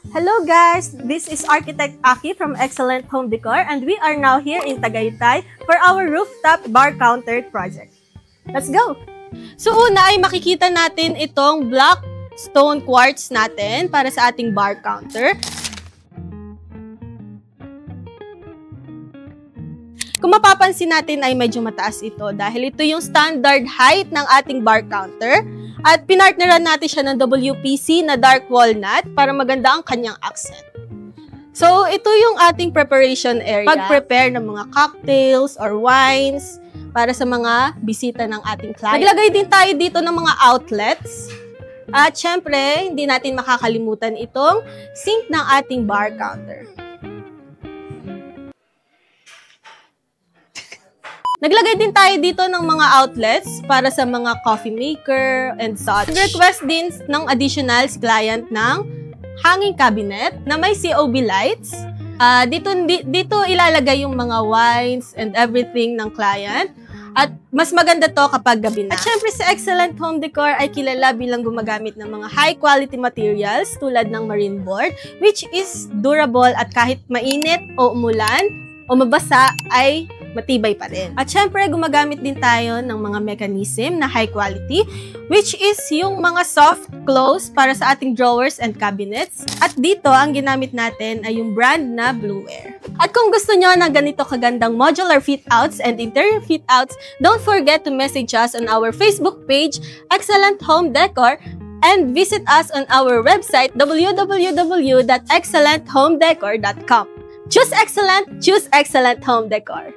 Hello guys! This is Architect Aki from Excellent Home Decor and we are now here in Tagaytay for our rooftop bar counter project. Let's go! So una ay makikita natin itong black stone quartz natin para sa ating bar counter. Kung mapapansin natin ay medyo mataas ito dahil ito yung standard height ng ating bar counter. At pinartneran natin siya ng WPC na dark walnut para maganda ang kanyang accent. So, ito yung ating preparation area. Pag-prepare ng mga cocktails or wines para sa mga bisita ng ating client. Naglagay din tayo dito ng mga outlets. At syempre, hindi natin makakalimutan itong sink ng ating bar counter. Naglagay din tayo dito ng mga outlets para sa mga coffee maker and such. Request din ng additional client ng hanging cabinet na may COB lights. Dito ilalagay yung mga wines and everything ng client. At mas maganda to kapag gabi na. At syempre sa Excellent Home Decor ay kilala bilang gumagamit ng mga high quality materials tulad ng marine board which is durable at kahit mainit o umulan o mabasa ay matibay pa rin. At syempre, gumagamit din tayo ng mga mechanism na high quality, which is yung mga soft close para sa ating drawers and cabinets. At dito, ang ginamit natin ay yung brand na Blueware. At kung gusto nyo ng ganito kagandang modular fit-outs and interior fit-outs, don't forget to message us on our Facebook page, Excellent Home Decor, and visit us on our website, www.excellenthomedecor.com. Choose excellent home decor.